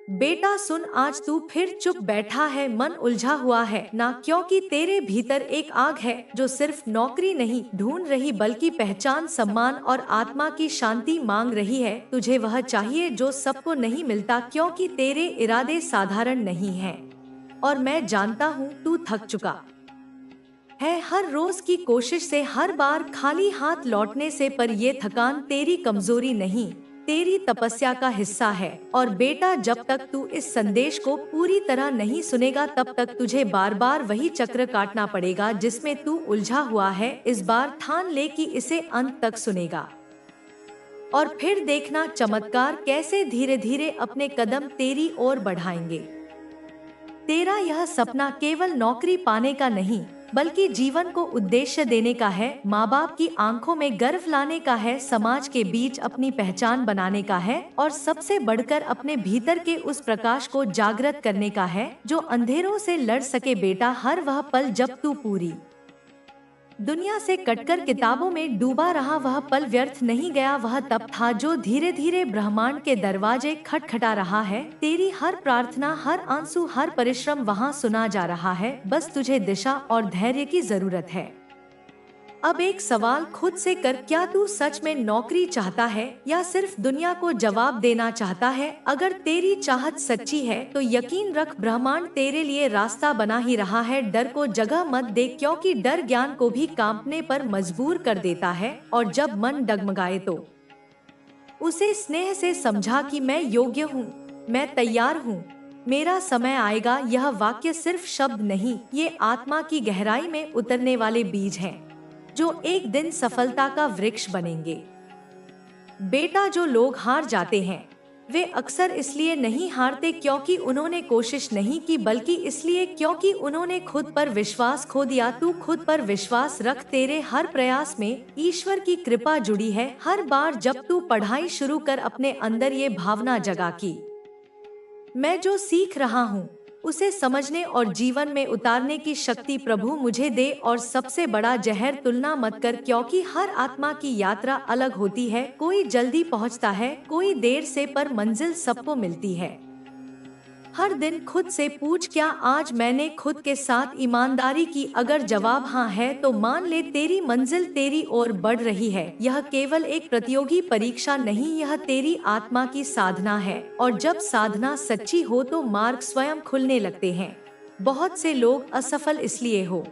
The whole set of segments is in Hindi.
बेटा सुन, आज तू फिर चुप बैठा है, मन उलझा हुआ है ना, क्योंकि तेरे भीतर एक आग है जो सिर्फ नौकरी नहीं ढूंढ रही बल्कि पहचान, सम्मान और आत्मा की शांति मांग रही है। तुझे वह चाहिए जो सबको नहीं मिलता, क्योंकि तेरे इरादे साधारण नहीं हैं। और मैं जानता हूँ तू थक चुका है हर रोज की कोशिश से, हर बार खाली हाथ लौटने से, पर ये थकान तेरी कमजोरी नहीं, तेरी तपस्या का हिस्सा है। और बेटा, जब तक तू इस संदेश को पूरी तरह नहीं सुनेगा तब तक तुझे बार बार वही चक्र काटना पड़ेगा जिसमें तू उलझा हुआ है। इस बार ठान ले कि इसे अंत तक सुनेगा, और फिर देखना चमत्कार कैसे धीरे धीरे अपने कदम तेरी ओर बढ़ाएंगे। तेरा यह सपना केवल नौकरी पाने का नहीं, बल्कि जीवन को उद्देश्य देने का है, माँ बाप की आंखों में गर्व लाने का है, समाज के बीच अपनी पहचान बनाने का है, और सबसे बढ़कर अपने भीतर के उस प्रकाश को जागृत करने का है जो अंधेरों से लड़ सके। बेटा, हर वह पल जब तू पूरी दुनिया से कटकर किताबों में डूबा रहा, वह पल व्यर्थ नहीं गया। वह तब था जो धीरे धीरे ब्रह्मांड के दरवाजे खटखटा रहा है। तेरी हर प्रार्थना, हर आंसू, हर परिश्रम वहाँ सुना जा रहा है। बस तुझे दिशा और धैर्य की जरूरत है। अब एक सवाल खुद से कर, क्या तू सच में नौकरी चाहता है या सिर्फ दुनिया को जवाब देना चाहता है? अगर तेरी चाहत सच्ची है तो यकीन रख, ब्रह्मांड तेरे लिए रास्ता बना ही रहा है। डर को जगह मत दे, क्योंकि डर ज्ञान को भी कांपने पर मजबूर कर देता है। और जब मन डगमगाए तो उसे स्नेह से समझा कि मैं योग्य हूँ, मैं तैयार हूँ, मेरा समय आएगा। यह वाक्य सिर्फ शब्द नहीं, ये आत्मा की गहराई में उतरने वाले बीज हैं जो एक दिन सफलता का वृक्ष बनेंगे। बेटा, जो लोग हार जाते हैं वे अक्सर इसलिए नहीं हारते क्योंकि उन्होंने कोशिश नहीं की, बल्कि इसलिए क्योंकि उन्होंने खुद पर विश्वास खो दिया। तू खुद पर विश्वास रख, तेरे हर प्रयास में ईश्वर की कृपा जुड़ी है। हर बार जब तू पढ़ाई शुरू कर, अपने अंदर ये भावना जगा कि मैं जो सीख रहा हूँ उसे समझने और जीवन में उतारने की शक्ति प्रभु मुझे दे। और सबसे बड़ा जहर, तुलना मत कर, क्योंकि हर आत्मा की यात्रा अलग होती है। कोई जल्दी पहुँचता है, कोई देर से, पर मंजिल सबको मिलती है। हर दिन खुद से पूछ, क्या आज मैंने खुद के साथ ईमानदारी की? अगर जवाब हाँ है तो मान ले तेरी मंजिल तेरी ओर बढ़ रही है। यह केवल एक प्रतियोगी परीक्षा नहीं, यह तेरी आत्मा की साधना है। और जब साधना सच्ची हो तो मार्ग स्वयं खुलने लगते हैं। बहुत से लोग असफल इसलिए हो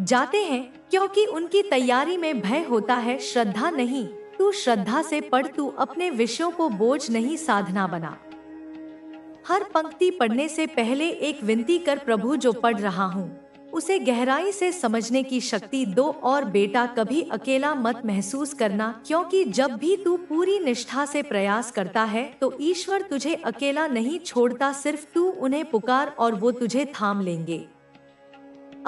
जाते हैं क्योंकि उनकी तैयारी में भय होता है, श्रद्धा नहीं। तू श्रद्धा से पढ़, तू अपने विषयों को बोझ नहीं, साधना बना। हर पंक्ति पढ़ने से पहले एक विनती कर, प्रभु जो पढ़ रहा हूँ उसे गहराई से समझने की शक्ति दो। और बेटा, कभी अकेला मत महसूस करना, क्योंकि जब भी तू पूरी निष्ठा से प्रयास करता है तो ईश्वर तुझे अकेला नहीं छोड़ता। सिर्फ तू उन्हें पुकार और वो तुझे थाम लेंगे।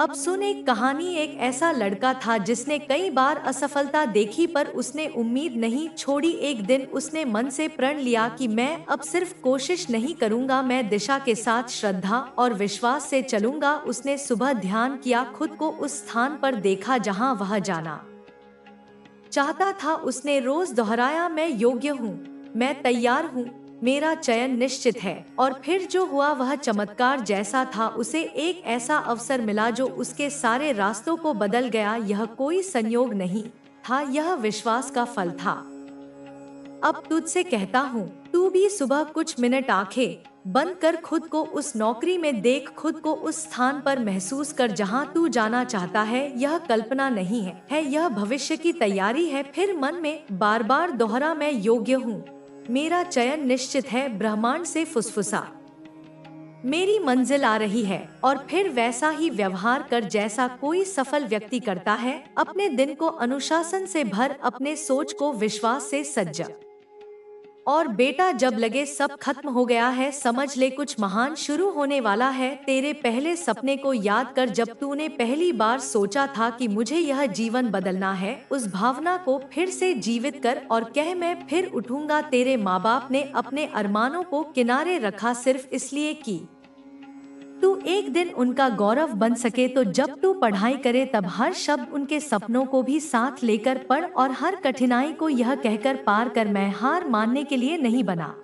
अब सुन एक कहानी। एक ऐसा लड़का था जिसने कई बार असफलता देखी, पर उसने उम्मीद नहीं छोड़ी। एक दिन उसने मन से प्रण लिया कि मैं अब सिर्फ कोशिश नहीं करूंगा, मैं दिशा के साथ श्रद्धा और विश्वास से चलूंगा। उसने सुबह ध्यान किया, खुद को उस स्थान पर देखा जहां वह जाना चाहता था। उसने रोज दोहराया, मैं योग्य हूँ, मैं तैयार हूँ, मेरा चयन निश्चित है। और फिर जो हुआ वह चमत्कार जैसा था। उसे एक ऐसा अवसर मिला जो उसके सारे रास्तों को बदल गया। यह कोई संयोग नहीं था, यह विश्वास का फल था। अब तुझसे कहता हूँ, तू भी सुबह कुछ मिनट आंखें बंद कर खुद को उस नौकरी में देख, खुद को उस स्थान पर महसूस कर जहाँ तू जाना चाहता है। यह कल्पना नहीं है, यह भविष्य की तैयारी है। फिर मन में बार बार दोहरा, मैं योग्य हूँ, मेरा चयन निश्चित है। ब्रह्मांड से फुसफुसा, मेरी मंजिल आ रही है। और फिर वैसा ही व्यवहार कर जैसा कोई सफल व्यक्ति करता है। अपने दिन को अनुशासन से भर, अपने सोच को विश्वास से सज्जा। और बेटा, जब लगे सब खत्म हो गया है, समझ ले कुछ महान शुरू होने वाला है। तेरे पहले सपने को याद कर, जब तूने पहली बार सोचा था कि मुझे यह जीवन बदलना है। उस भावना को फिर से जीवित कर और कह, मैं फिर उठूंगा। तेरे माँ बाप ने अपने अरमानों को किनारे रखा सिर्फ इसलिए कि तू एक दिन उनका गौरव बन सके। तो जब तू पढ़ाई करे तब हर शब्द उनके सपनों को भी साथ लेकर पढ़, और हर कठिनाई को यह कहकर पार कर, मैं हार मानने के लिए नहीं बना,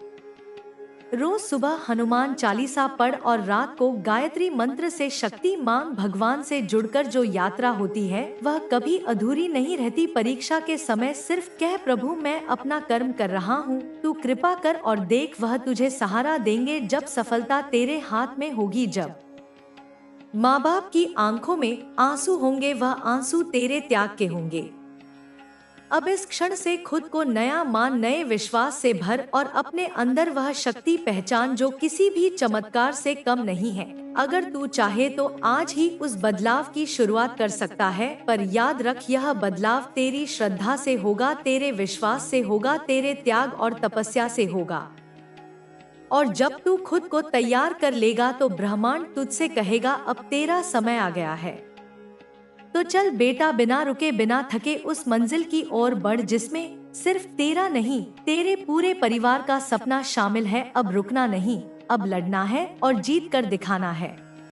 रोज सुबह हनुमान चालीसा पढ़ और रात को गायत्री मंत्र से शक्ति मांग। भगवान से जुड़कर जो यात्रा होती है वह कभी अधूरी नहीं रहती। परीक्षा के समय सिर्फ कह, प्रभु मैं अपना कर्म कर रहा हूँ, तू कृपा कर और देख, वह तुझे सहारा देंगे जब सफलता तेरे हाथ में होगी। जब माँ बाप की आंखों में आंसू होंगे, वह आंसू तेरे त्याग के होंगे। अब इस क्षण से खुद को नया मान, नए विश्वास से भर और अपने अंदर वह शक्ति पहचान जो किसी भी चमत्कार से कम नहीं है। अगर तू चाहे तो आज ही उस बदलाव की शुरुआत कर सकता है, पर याद रख, यह बदलाव तेरी श्रद्धा से होगा, तेरे विश्वास से होगा, तेरे त्याग और तपस्या से होगा। और जब तू खुद को तैयार कर लेगा तो ब्रह्मांड तुझसे कहेगा, अब तेरा समय आ गया है। तो चल बेटा, बिना रुके बिना थके उस मंजिल की ओर बढ़ जिसमें सिर्फ तेरा नहीं, तेरे पूरे परिवार का सपना शामिल है। अब रुकना नहीं, अब लड़ना है और जीत कर दिखाना है।